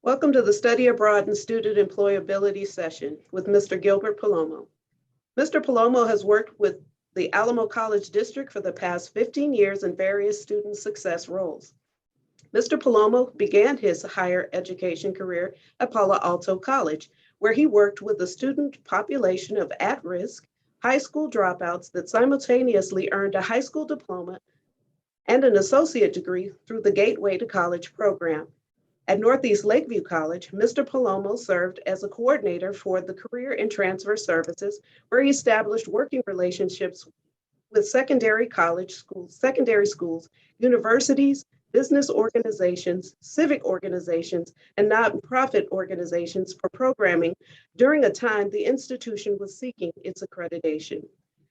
Welcome to the Study Abroad and Student Employability session with Mr. Gilbert Palomo. Mr. Palomo has worked with the Alamo College District for the past 15 years in various student success roles. Mr. Palomo began his higher education career at Palo Alto College, where he worked with a student population of at-risk high school dropouts that simultaneously earned a high school diploma and an associate degree through the Gateway to College program. At Northeast Lakeview College, Mr. Palomo served as a coordinator for the Career and Transfer Services, where he established working relationships with secondary schools, universities, business organizations, civic organizations, and nonprofit organizations for programming during a time the institution was seeking its accreditation.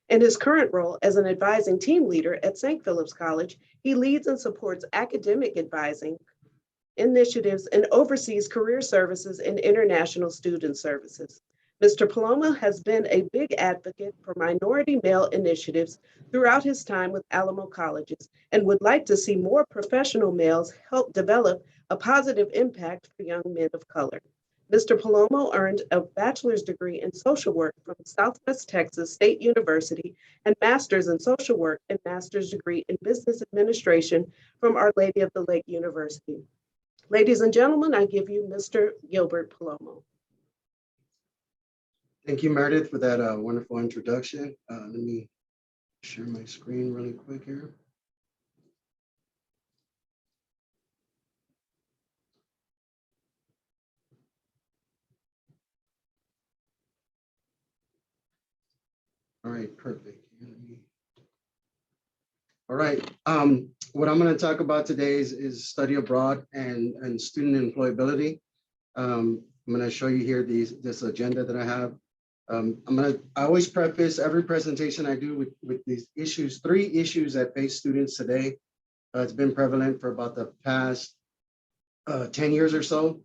In his current role as an advising team leader at St. Philip's College, he leads and supports academic advising initiatives and oversees career services and international student services. Mr. Palomo has been a big advocate for minority male initiatives throughout his time with Alamo Colleges and would like to see more professional males help develop a positive impact for young men of color. Mr. Palomo earned a bachelor's degree in social work from Southwest Texas State University and master's in social work and master's degree in business administration from Our Lady of the Lake University. Ladies and gentlemen, I give you Mr. Gilbert Palomo. Thank you, Meredith, for that wonderful introduction. Let me share my screen really quick here. All right, perfect. All right, what I'm going to talk about today is study abroad and student employability. I'm going to show you here this agenda that I have. I always preface every presentation I do with these issues, 3 issues that face students today. It's been prevalent for about the past 10 years or so.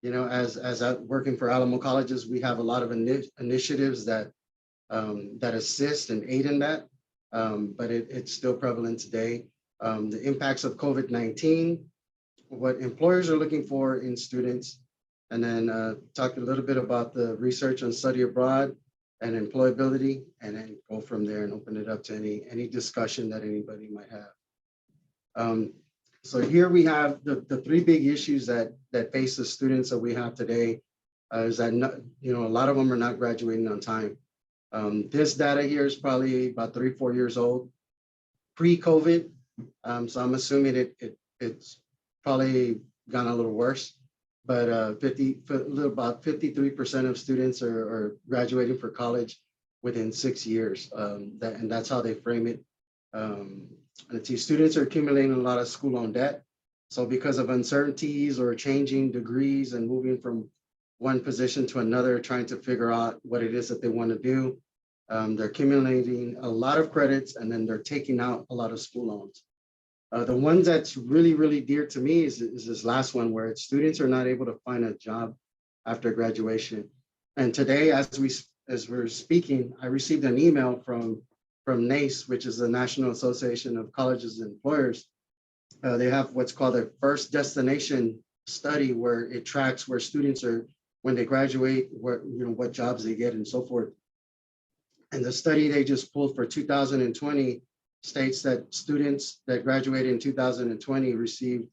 You know, as working for Alamo Colleges, we have a lot of initiatives that assist and aid in that. But it's still prevalent today. The impacts of COVID-19, what employers are looking for in students, and then talk a little bit about the research on study abroad and employability, and then go from there and open it up to any discussion that anybody might have. So here we have the 3 big issues that face the students that we have today. Is that a lot of them are not graduating on time. This data here is probably about 3-4 years old, pre-COVID. So I'm assuming it's probably gone a little worse, but about 53% of students are graduating for college within 6 years. And that's how they frame it. Let's see, students are accumulating a lot of school loan debt. So because of uncertainties or changing degrees and moving from one position to another, trying to figure out what it is that they want to do. They're accumulating a lot of credits, and then they're taking out a lot of school loans. The one that's really, really dear to me is this last one, where students are not able to find a job after graduation. And today, as we're speaking, I received an email from NACE, which is the National Association of Colleges and Employers. They have what's called a first destination study, where it tracks where students are when they graduate, what jobs they get and so forth. And the study they just pulled for 2020 states that students that graduated in 2020 received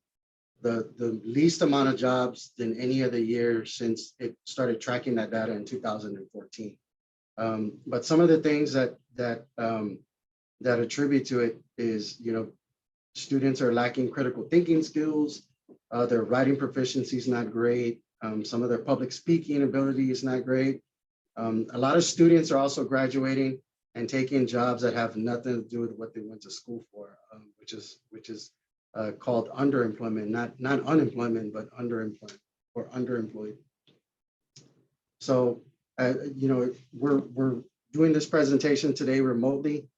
the least amount of jobs than any other year since it started tracking that data in 2014. But some of the things that attribute to it is, students are lacking critical thinking skills. Their writing proficiency is not great. Some of their public speaking ability is not great. A lot of students are also graduating and taking jobs that have nothing to do with what they went to school for, which is called underemployment, not unemployment, but underemployment or underemployed. So, we're doing this presentation today remotely.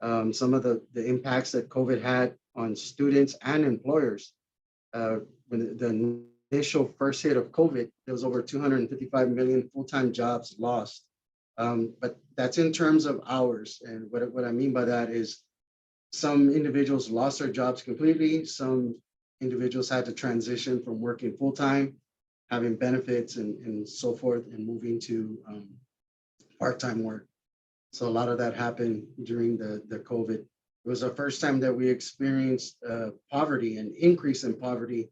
Some of the impacts that COVID had on students and employers. When the initial first hit of COVID, there was over 255 million full-time jobs lost. But that's in terms of hours. And what I mean by that is some individuals lost their jobs completely. Some individuals had to transition from working full-time having benefits and so forth, and moving to part-time work. So a lot of that happened during the COVID. It was the first time that we experienced poverty, an increase in poverty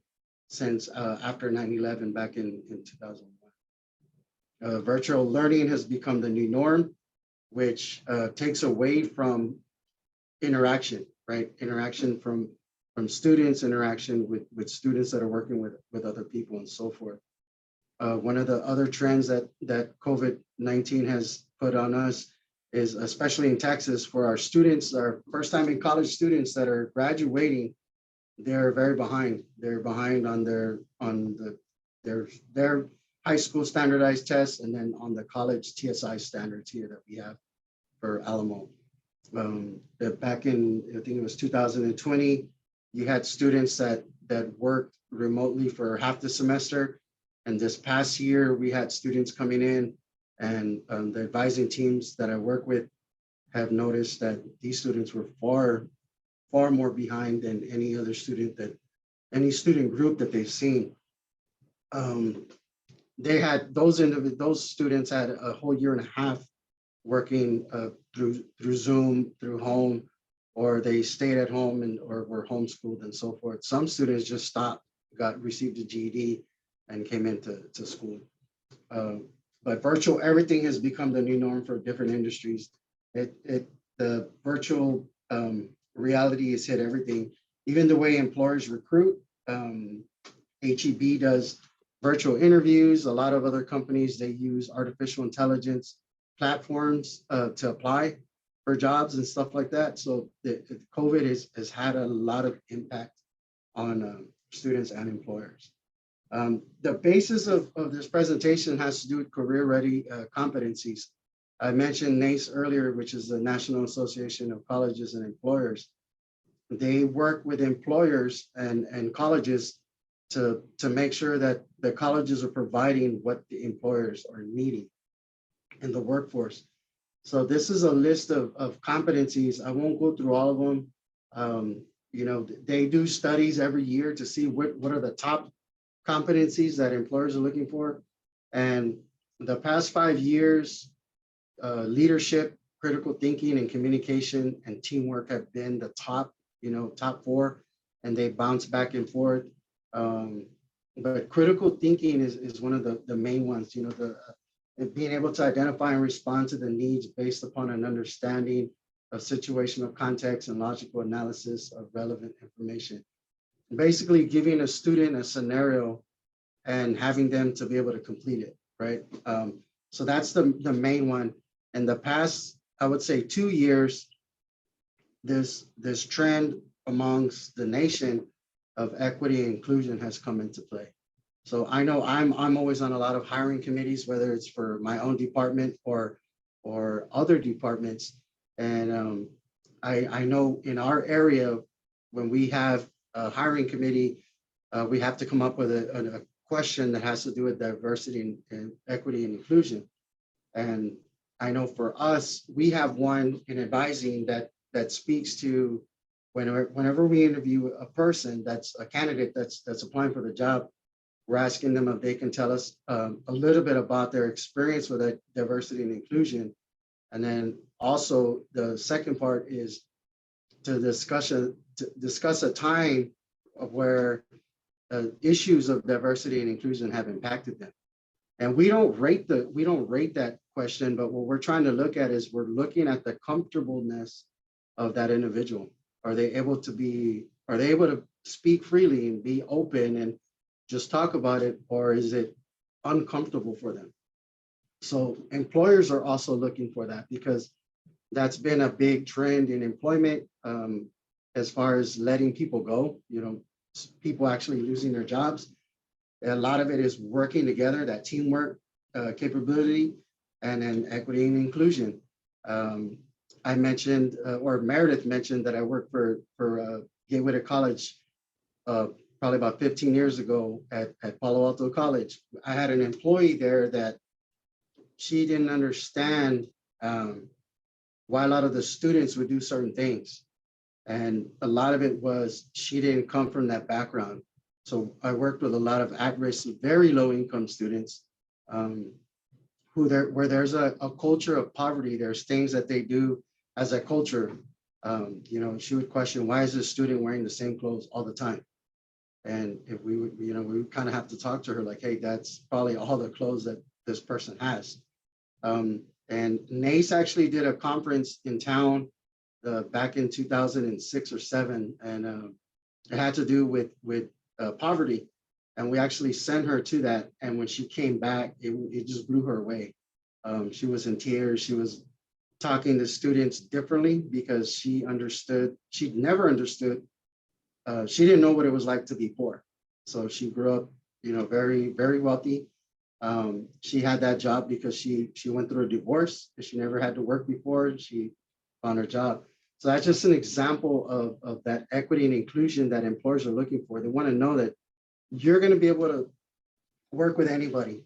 since after 9/11 back in 2001. Virtual learning has become the new norm, which takes away from interaction, right? Interaction from students, interaction with students that are working with other people and so forth. One of the other trends that COVID-19 has put on us is, especially in Texas, for our students, our first time in college students that are graduating, they're very behind. They're behind on their high school standardized tests, and then on the college TSI standards here that we have for Alamo. Back in, I think it was 2020, you had students that worked remotely for half the semester. And this past year, we had students coming in, and the advising teams that I work with have noticed that these students were far more behind than any other student group that they've seen. They had those students had a whole year and a half working through Zoom, through home, or they stayed at home or were homeschooled and so forth. Some students just stopped, received a GED, and came into school. But virtual everything has become the new norm for different industries. The virtual reality has hit everything. Even the way employers recruit. HEB does virtual interviews. A lot of other companies, they use artificial intelligence platforms to apply for jobs and stuff like that. So the COVID has had a lot of impact on students and employers. The basis of this presentation has to do with career-ready competencies. I mentioned NACE earlier, which is the National Association of Colleges and Employers. They work with employers and colleges to make sure that the colleges are providing what the employers are needing in the workforce. So this is a list of competencies. I won't go through all of them. They do studies every year to see what are the top competencies that employers are looking for. And the past 5 years, leadership, critical thinking, and communication and teamwork have been the top 4, and they bounce back and forth. But critical thinking is one of the main ones, being able to identify and respond to the needs based upon an understanding of situational context and logical analysis of relevant information. Basically giving a student a scenario and having them to be able to complete it, right? So that's the main one. In the past, I would say 2 years, this trend amongst the nation of equity and inclusion has come into play. So I know I'm always on a lot of hiring committees, whether it's for my own department or other departments. And I know in our area, when we have a hiring committee, we have to come up with a question that has to do with diversity and equity and inclusion. And I know for us, we have one in advising that speaks to whenever we interview a person that's a candidate that's applying for the job, we're asking them if they can tell us a little bit about their experience with diversity and inclusion. And then also the second part is to discuss a time of where issues of diversity and inclusion have impacted them. And we don't rate that question, but what we're trying to look at is we're looking at the comfortableness of that individual. Are they able to speak freely and be open and just talk about it, or is it uncomfortable for them? So employers are also looking for that, because that's been a big trend in employment as far as letting people go, people actually losing their jobs. A lot of it is working together, that teamwork capability, and then equity and inclusion. I mentioned, or Meredith mentioned, that I worked for Gateway College probably about 15 years ago at Palo Alto College. I had an employee there that she didn't understand why a lot of the students would do certain things. And a lot of it was she didn't come from that background. So I worked with a lot of at-risk, very low-income students where there's a culture of poverty. There's things that they do as a culture. She would question, why is this student wearing the same clothes all the time? And if we would, we would kind of have to talk to her like, hey, that's probably all the clothes that this person has. And NACE actually did a conference in town back in 2006 or 7, and it had to do with poverty. And we actually sent her to that. And when she came back, it just blew her away. She was in tears. She was talking to students differently because she'd never understood. She didn't know what it was like to be poor. So she grew up, very, very wealthy. She had that job because she went through a divorce, because she never had to work before. She found her job. So that's just an example of that equity and inclusion that employers are looking for. They want to know that you're going to be able to work with anybody,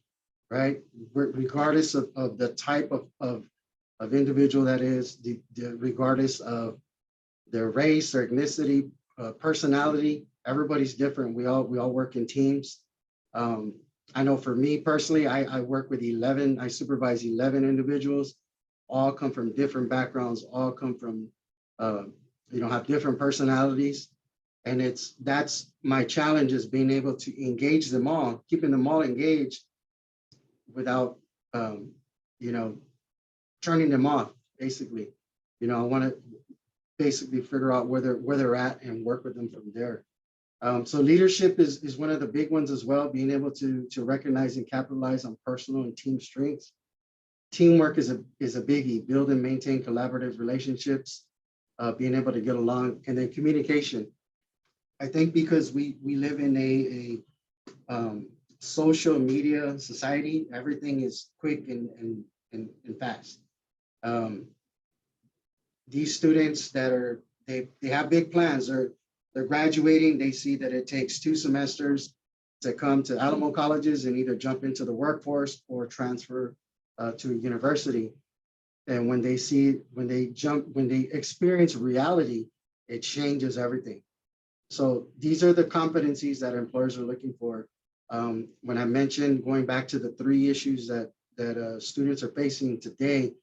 right? Regardless of the type of individual that is, regardless of their race, their ethnicity, personality. Everybody's different. We all work in teams. I know for me personally, I work with 11, I supervise 11 individuals, all come from different backgrounds, all come from, have different personalities. And that's my challenge, is being able to engage them all, keeping them all engaged without, turning them off, basically. I want to basically figure out where they're at and work with them from there. So leadership is one of the big ones as well, being able to recognize and capitalize on personal and team strengths. Teamwork is a biggie. Build and maintain collaborative relationships, being able to get along, and then communication. I think because we live in a social media society, everything is quick and fast. These students that they have big plans, they're graduating, they see that it takes 2 semesters to come to Alamo colleges and either jump into the workforce or transfer to a university. And when they experience reality, it changes everything. So these are the competencies that employers are looking for. When I mentioned going back to the 3 issues that students are facing today,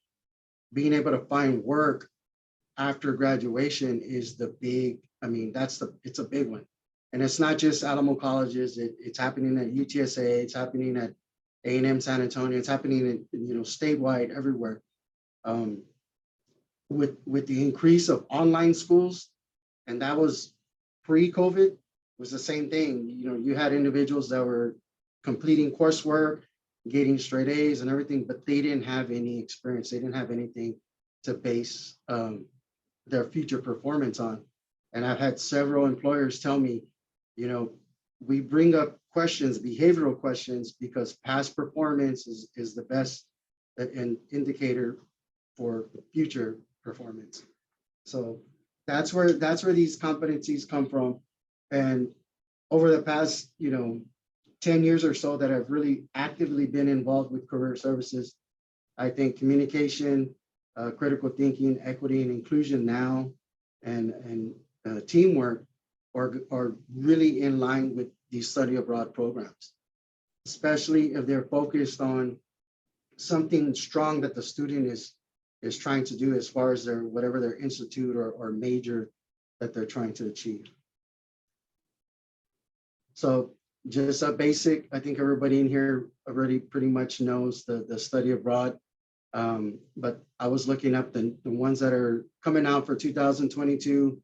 being able to find work after graduation is the big, it's a big one. And it's not just Alamo colleges, it's happening at UTSA, it's happening at A&M San Antonio, it's happening in, statewide, everywhere. With the increase of online schools, and that was pre-COVID, was the same thing. You had individuals that were completing coursework, getting straight A's and everything, but they didn't have any experience. They didn't have anything to base their future performance on. And I've had several employers tell me, we bring up questions, behavioral questions, because past performance is the best indicator for future performance. So that's where these competencies come from. And over the past, 10 years or so that I've really actively been involved with career services, I think communication, critical thinking, equity and inclusion now, and teamwork are really in line with these study abroad programs, especially if they're focused on something strong that the student is trying to do as far as whatever their institute or major that they're trying to achieve. So just a basic, I think everybody in here already pretty much knows the study abroad. But I was looking up the ones that are coming out for 2022.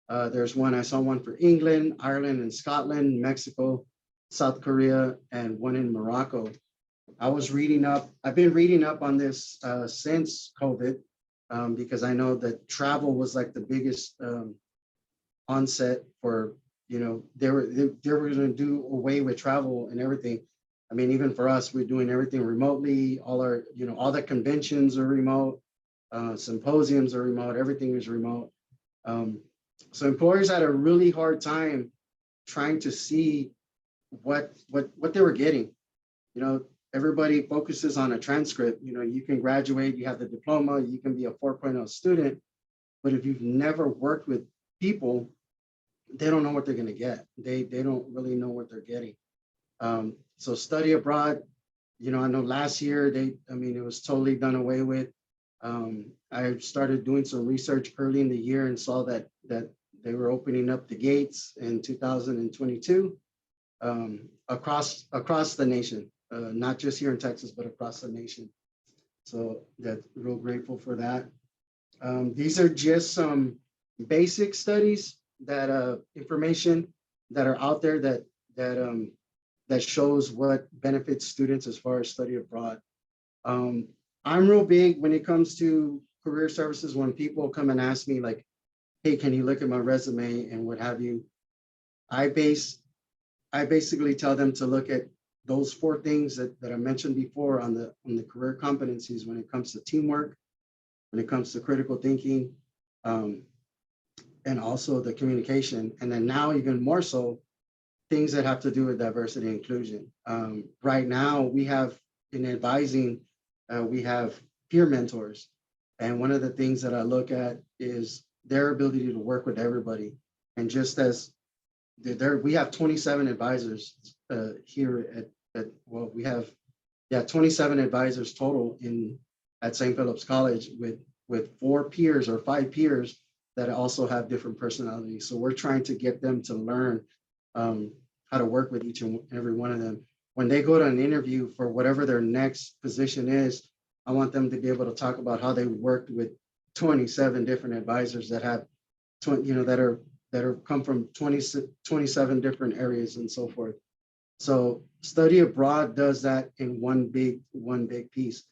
I saw one for England, Ireland, and Scotland, Mexico, South Korea, and one in Morocco. I've been reading up on this since COVID, because I know that travel was like the biggest onset for, they were going to do away with travel and everything. Even for us, we're doing everything remotely. All the conventions are remote, symposiums are remote, everything is remote. So employers had a really hard time trying to see what they were getting. Everybody focuses on a transcript. You can graduate, you have the diploma, you can be a 4.0 student, but if you've never worked with people, they don't know what they're going to get. They don't really know what they're getting. So study abroad, I know last year it was totally done away with. I started doing some research early in the year and saw that they were opening up the gates in 2022 across the nation, not just here in Texas, but across the nation. So that's real grateful for that. These are just some basic studies that information that are out there that shows what benefits students as far as study abroad. I'm real big when it comes to career services. When people come and ask me like, hey, can you look at my resume and what have you? I basically tell them to look at those 4 things that I mentioned before on the career competencies when it comes to teamwork, when it comes to critical thinking, and also the communication. And then now even more so, things that have to do with diversity and inclusion. Right now we have in advising, we have peer mentors. And one of the things that I look at is their ability to work with everybody. And just as we have 27 advisors here we have 27 advisors total at St. Philip's College with 4 peers or 5 peers that also have different personalities. So we're trying to get them to learn how to work with each and every one of them. When they go to an interview for whatever their next position is, I want them to be able to talk about how they worked with 27 different advisors that have, that are come from 27 different areas and so forth. So study abroad does that in one big piece.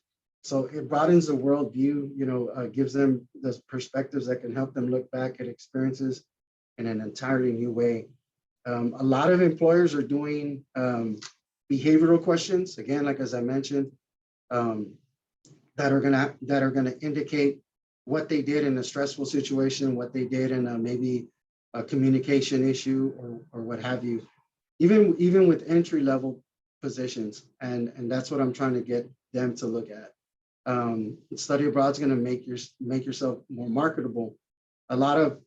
So it broadens the worldview, gives them the perspectives that can help them look back at experiences in an entirely new way. A lot of employers are doing behavioral questions, again, like as I mentioned, that are gonna indicate what they did in a stressful situation, what they did in maybe a communication issue or what have you, even with entry level positions, and that's what I'm trying to get them to look at. Study abroad is going to make yourself more marketable. A lot of,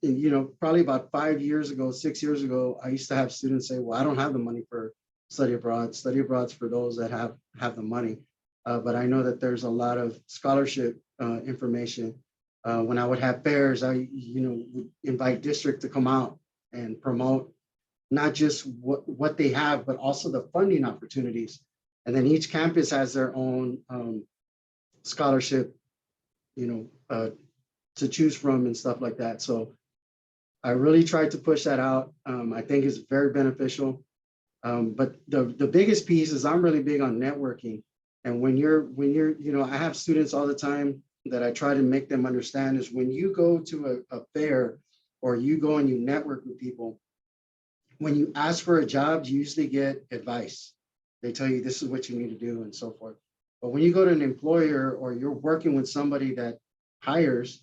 probably about 5 years ago, 6 years ago, I used to have students say, well, I don't have the money for study abroad. Study abroad's for those that have the money. But I know that there's a lot of scholarship information. When I would have fairs, I would invite district to come out and promote not just what they have, but also the funding opportunities. And then each campus has their own scholarship, to choose from and stuff like that. So I really tried to push that out. I think it's very beneficial. But the biggest piece is I'm really big on networking. And when you're, I have students all the time that I try to make them understand is when you go to a fair or you go and you network with people, when you ask for a job, you usually get advice. They tell you this is what you need to do and so forth. But when you go to an employer or you're working with somebody that hires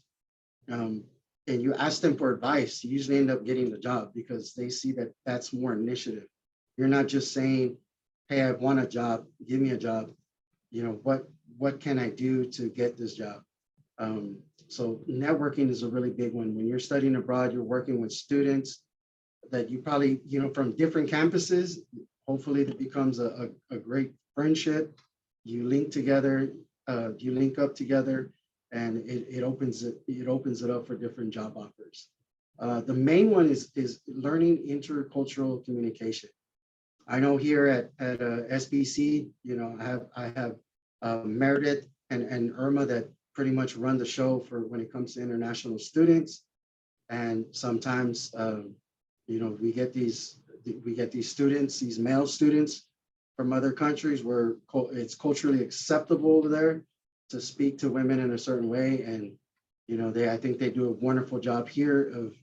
and you ask them for advice, you usually end up getting the job because they see that that's more initiative. You're not just saying, hey, I want a job, give me a job. What can I do to get this job? So networking is a really big one. When you're studying abroad, you're working with students that you probably, from different campuses. Hopefully that becomes a great friendship. You link together, you link up together, and it opens it up for different job offers. The main one is learning intercultural communication. I know here at SBC, I have Meredith and Irma that pretty much run the show for when it comes to international students, and sometimes we get these students, these male students from other countries where it's culturally acceptable there to speak to women in a certain way, and I think they do a wonderful job here of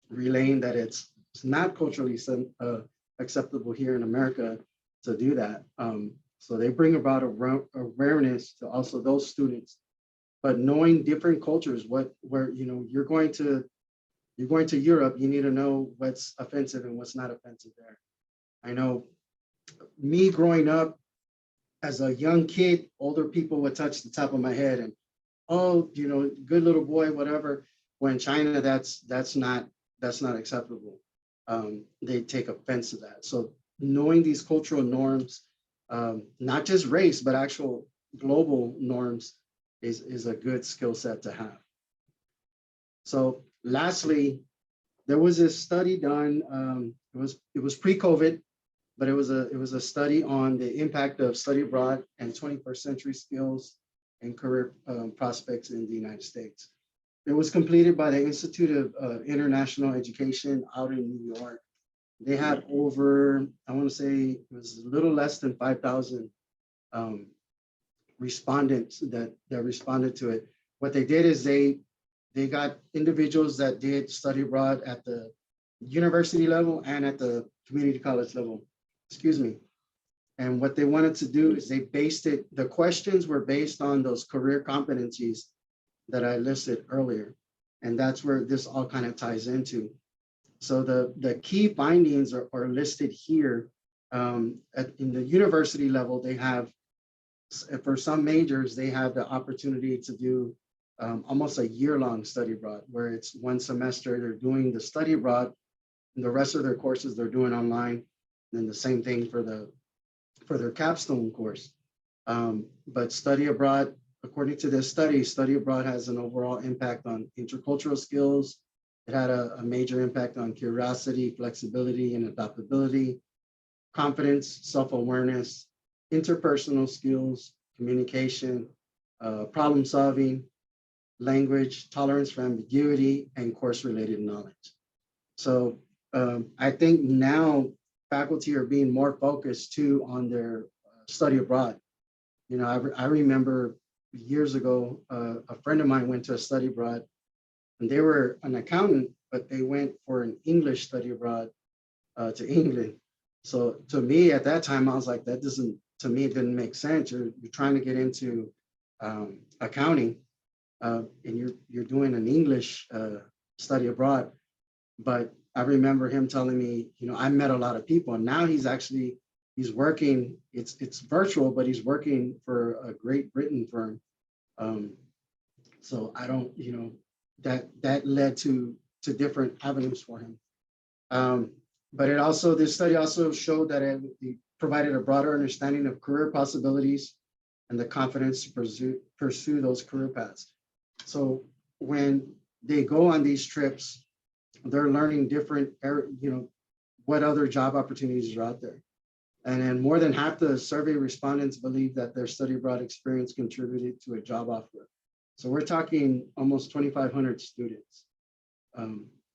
relaying that it's not culturally acceptable here in America to do that. So they bring about awareness to also those students, but knowing different cultures, where you're going to Europe, you need to know what's offensive and what's not offensive there. I know me growing up as a young kid, older people would touch the top of my head and, oh, good little boy, whatever. When in China, that's not acceptable. they take offense to that. So knowing these cultural norms, not just race, but actual global norms is a good skill set to have. So lastly, there was this study done, it was pre-COVID, but it was a study on the impact of study abroad and 21st century skills and career prospects in the United States. It was completed by the Institute of International Education out in New York. They had over, I want to say it was a little less than 5,000 respondents that responded to it. What they did is they got individuals that did study abroad at the university level and at the community college level, excuse me. And what they wanted to do is they based it, the questions were based on those career competencies that I listed earlier. And that's where this all kind of ties into. So the key findings are listed here. In the university level, they have, for some majors, they have the opportunity to do almost a year-long study abroad, where it's one semester, they're doing the study abroad, and the rest of their courses they're doing online. And then the same thing for their capstone course. But study abroad, according to this study abroad has an overall impact on intercultural skills. It had a major impact on curiosity, flexibility, and adaptability, confidence, self-awareness, interpersonal skills, communication, problem solving, language, tolerance for ambiguity, and course-related knowledge. So I think now faculty are being more focused too on their study abroad. You know, I remember years ago, a friend of mine went to a study abroad, and they were an accountant, but they went for an English study abroad to England. So to me at that time, I was like, that doesn't, to me, it didn't make sense. You're trying to get into accounting, and you're doing an English study abroad. But I remember him telling me, you know, I met a lot of people, and now he's working, it's virtual, but he's working for a Great Britain firm. So I don't, you know, that led to different avenues for him. But this study also showed that it provided a broader understanding of career possibilities and the confidence to pursue those career paths. So when they go on these trips, they're learning different, you know, what other job opportunities are out there. And then more than half the survey respondents believe that their study abroad experience contributed to a job offer. So we're talking almost 2,500 students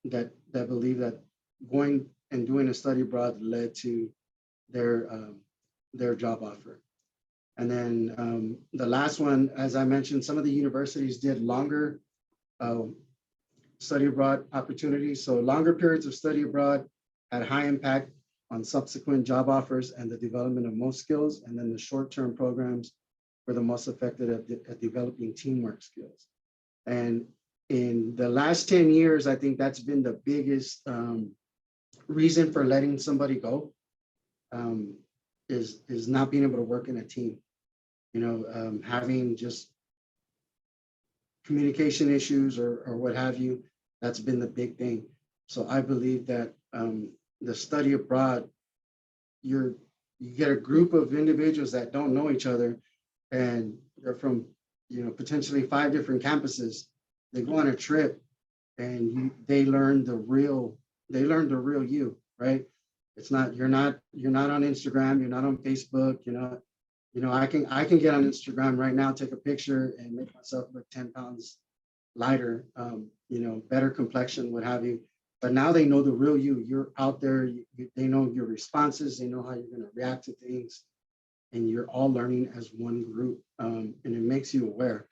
that believe that going and doing a study abroad led to their job offer. And then the last one, as I mentioned, some of the universities did longer study abroad opportunities. So longer periods of study abroad had high impact on subsequent job offers and the development of most skills. And then the short-term programs were the most effective at developing teamwork skills. And in the last 10 years, I think that's been the biggest reason for letting somebody go, is not being able to work in a team. You know, having just communication issues or what have you, that's been the big thing. So I believe that the study abroad, you get a group of individuals that don't know each other, and they're from, you know, potentially 5 different campuses. They go on a trip, and they learn the real you, right? It's not, you're not on Instagram, you're not on Facebook, you're not, you know, I can get on Instagram right now, take a picture and make myself look 10 pounds lighter, you know, better complexion, what have you. But now they know the real you. You're out there, they know your responses, they know how you're going to react to things, and you're all learning as one group, and it makes you aware.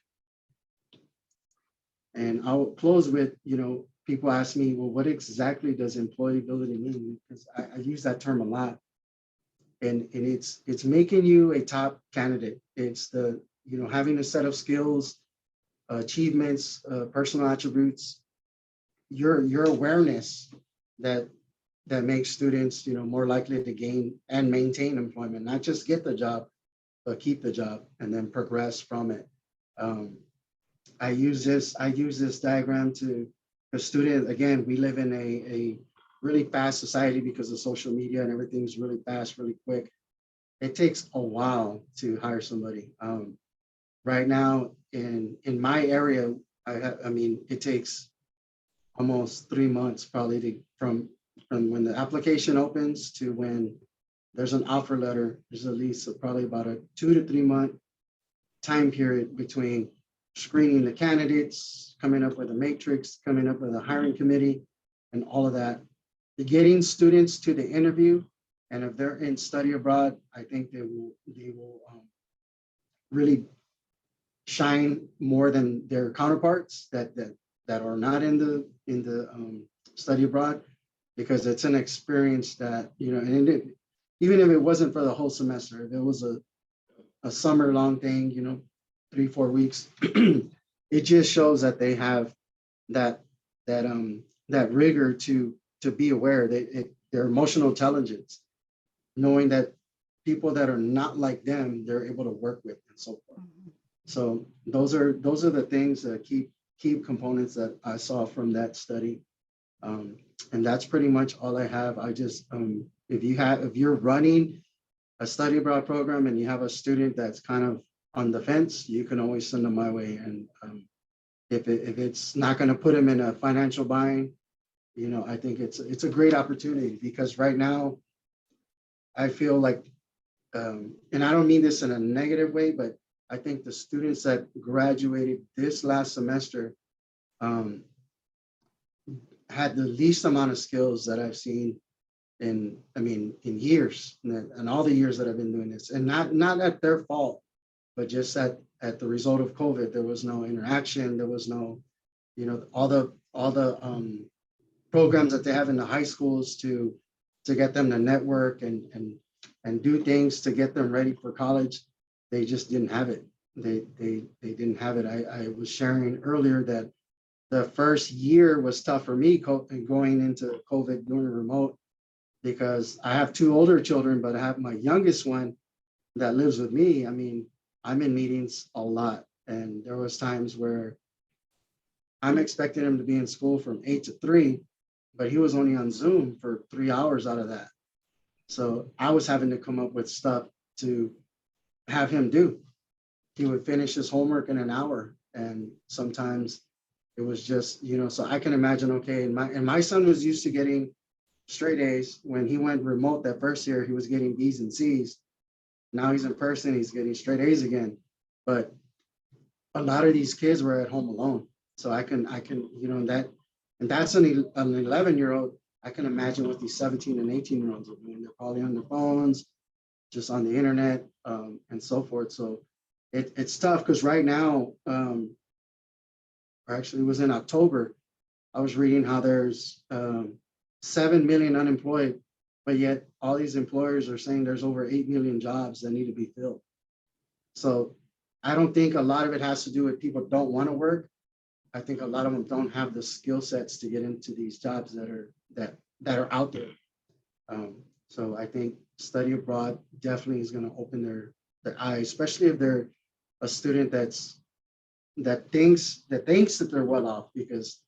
And I'll close with, you know, people ask me, well, what exactly does employability mean? Because I use that term a lot. And it's making you a top candidate. It's the, you know, having a set of skills, achievements, personal attributes, your awareness that makes students, you know, more likely to gain and maintain employment, not just get the job, but keep the job and then progress from it. I use this diagram to a student. Again, we live in really fast society because of social media and everything's really fast, really quick. It takes a while to hire somebody. Right now in my area, I mean, it takes almost 3 months probably from when the application opens to when there's an offer letter. There's at least probably about a 2 to 3 month time period between screening the candidates, coming up with a matrix, coming up with a hiring committee, and all of that. Getting students to the interview, and if they're in study abroad, I think they will really shine more than their counterparts that are not in the study abroad, because it's an experience that, you know, and even if it wasn't for the whole semester, if it was a summer long thing, you know, 3-4 weeks, it just shows that they have that rigor to be aware that their emotional intelligence, knowing that people that are not like them, they're able to work with and so forth. So those are the things that key components that I saw from that study. And that's pretty much all I have. I just, if you're running a study abroad program and you have a student that's kind of on the fence, you can always send them my way. And if it's not going to put them in a financial bind, you know, I think it's a great opportunity, because right now I feel like, and I don't mean this in a negative way, but I think the students that graduated this last semester had the least amount of skills that I've seen in years, and all the years that I've been doing this, and not at their fault, but just at the result of COVID. There was no interaction. There was no, you know, all the programs that they have in the high schools to get them to network and do things to get them ready for college. They just didn't have it. They didn't have it. I was sharing earlier that the first year was tough for me going into COVID, doing remote, because I have 2 older children, but I have my youngest one that lives with me. I mean, I'm in meetings a lot, and there was times where I'm expecting him to be in school from 8 to 3, but he was only on Zoom for 3 hours out of that. So I was having to come up with stuff to have him do. He would finish his homework in an hour, and sometimes it was just, you know, so I can imagine, okay, and my son was used to getting straight A's. When he went remote that first year, he was getting B's and C's. Now he's in person, he's getting straight A's again. But a lot of these kids were at home alone. So I can, you know, and that's an 11-year-old. I can imagine what these 17 and 18-year-olds are doing. They're probably on their phones, just on the internet, and so forth. So it's tough, because right now, or actually it was in October, I was reading how there's 7 million unemployed, but yet all these employers are saying there's over 8 million jobs that need to be filled. So I don't think a lot of it has to do with people don't want to work. I think a lot of them don't have the skill sets to get into these jobs that are out there. So I think study abroad definitely is going to open their eyes, especially if they're a student that thinks that they're well off, because,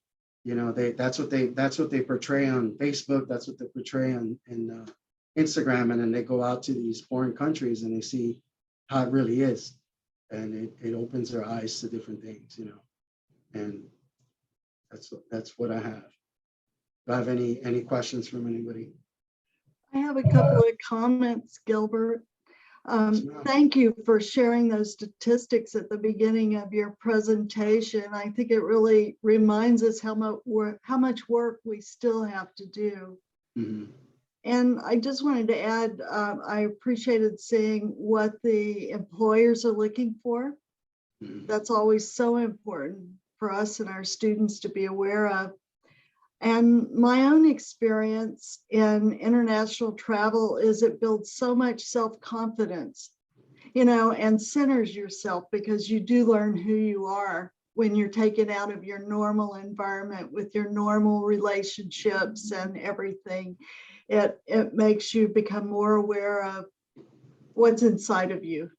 you know, that's what they portray on Facebook. That's what they portray on Instagram, and then they go out to these foreign countries and they see how it really is, and it opens their eyes to different things, you know. And that's what I have. Do I have any questions from anybody? I have a couple of comments, Gilbert. Thank you for sharing those statistics at the beginning of your presentation. I think it really reminds us how much work we still have to do. Mm-hmm. And I just wanted to add, I appreciated seeing what the employers are looking for. Mm-hmm. That's always so important for us and our students to be aware of. And my own experience in international travel is it builds so much self-confidence, you know, and centers yourself, because you do learn who you are when you're taken out of your normal environment with your normal relationships and everything. It makes you become more aware of what's inside of you,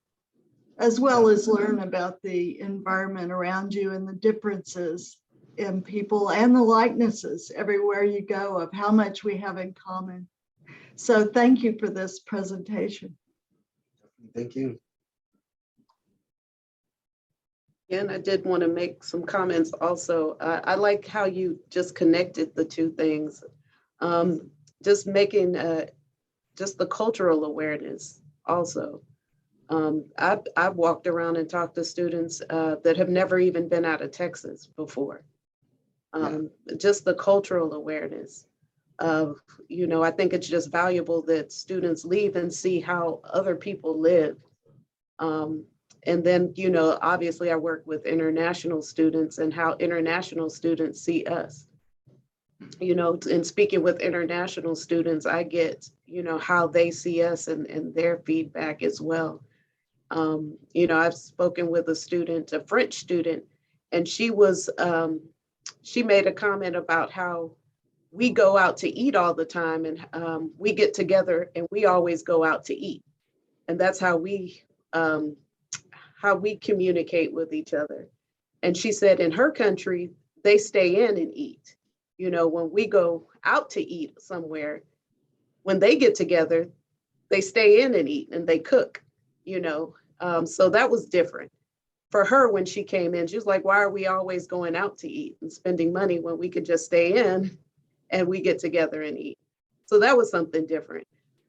as well as learn about the environment around you and the differences in people and the likenesses everywhere you go of how much we have in common. So thank you for this presentation. Thank you. And I did want to make some comments also. I like how you just connected the two things. Just making just the cultural awareness also. I've walked around and talked to students that have never even been out of Texas before. Just the cultural awareness of, I think it's just valuable that students leave and see how other people live. And then, obviously I work with international students and how international students see us. In speaking with international students, I get, how they see us and their feedback as well. I've spoken with a French student, and she made a comment about how we go out to eat all the time, and we get together and we always go out to eat. And that's how we communicate with each other. And she said in her country, they stay in and eat. When we go out to eat somewhere, when they get together, they stay in and eat and they cook, so that was different. For her, when she came in, she was like, why are we always going out to eat and spending money when we could just stay in and we get together and eat? So that was something different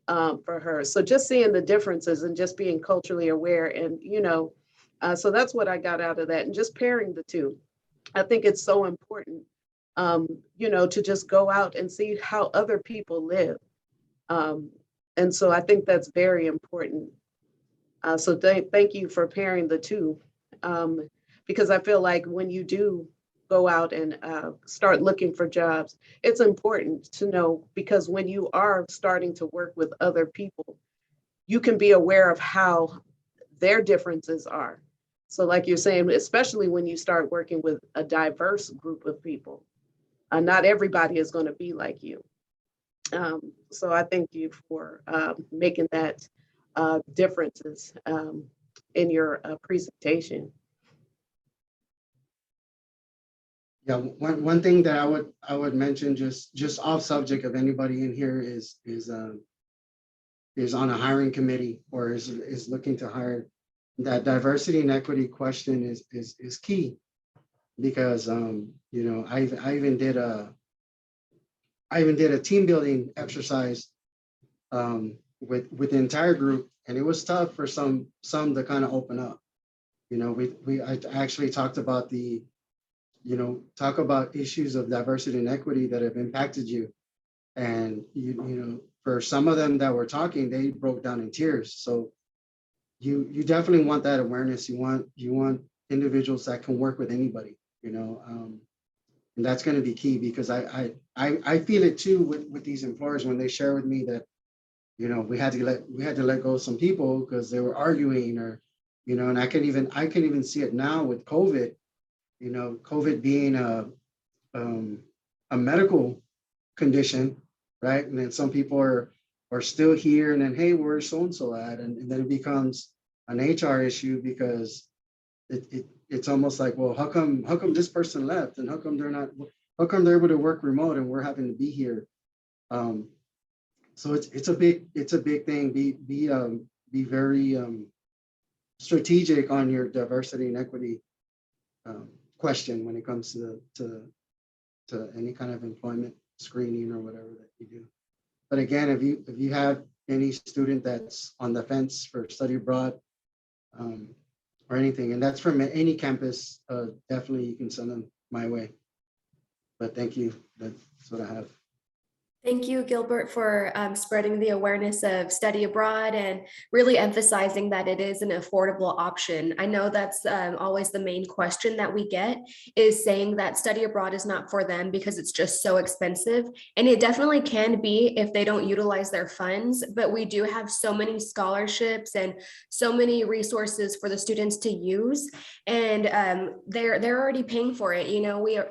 for her. So just seeing the differences and just being culturally aware and, so that's what I got out of that, and just pairing the two. I think it's so important, to just go out and see how other people live. And so I think that's very important. So thank you for pairing the two, because I feel like when you do go out and start looking for jobs, it's important to know, because when you are starting to work with other people, you can be aware of how their differences are. So like you're saying, especially when you start working with a diverse group of people, not everybody is going to be like you. So I thank you for making that differences in your presentation. Yeah, one thing that I would mention, just off subject of anybody in here is on a hiring committee or is looking to hire, that diversity and equity question is key, because I even did a team building exercise with the entire group, and it was tough for some to kind of open up. I actually talked about talk about issues of diversity and equity that have impacted you, and for some of them that were talking, they broke down in tears. So you definitely want that awareness. You want individuals that can work with anybody, and that's going to be key, because I feel it too with these employers when they share with me that we had to let go of some people because they were arguing, or and I can even see it now with COVID. COVID being a medical condition, right? And then some people are still here, and then, hey, where's so and so at? And then it becomes an HR issue, because it's almost like, well, how come this person left, and how come they're able to work remote and we're having to be here? So it's a big thing. Be very strategic on your diversity and equity question when it comes to any kind of employment screening or whatever that you do. But again, if you have any student that's on the fence for study abroad or anything, and that's from any campus, definitely you can send them my way. But thank you. That's what I have. Thank you, Gilbert, for spreading the awareness of study abroad and really emphasizing that it is an affordable option. I know that's always the main question that we get, is saying that study abroad is not for them because it's just so expensive. And it definitely can be if they don't utilize their funds, but we do have so many scholarships and so many resources for the students to use. And they're already paying for it.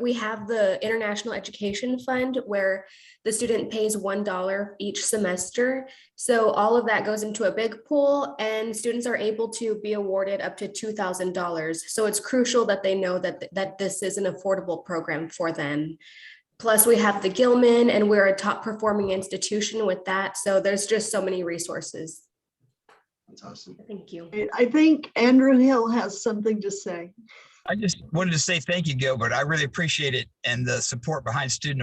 We have the International Education Fund, where the student student pays $1 each semester. So all of that goes into a big pool, and students are able to be awarded up to $2,000. So it's crucial that they know that this is an affordable program for them. Plus, we have the Gilman, and we're a top performing institution with that. So there's just so many resources. That's awesome. Thank you. I think Andrew Hill has something to say. I just wanted to say thank you, Gilbert. I really appreciate it and the support behind study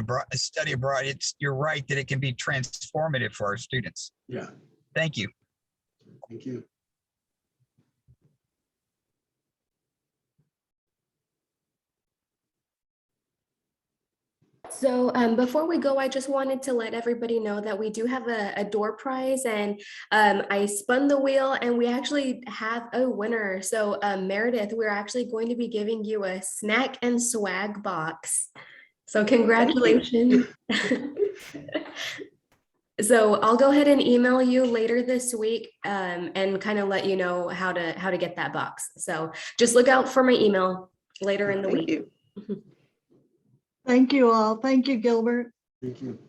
abroad. You're right that it can be transformative for our students. Yeah, Thank you. thank you. So before we go, I just wanted to let everybody know that we do have a door prize, and I spun the wheel and we actually have a winner. So Meredith, we're actually going to be giving you a snack and swag box. So congratulations. So I'll go ahead and email you later this week and kind of let you know how to get that box. So just look out for my email later in the Thank week. you. Thank you all. Thank you, Gilbert. Thank you.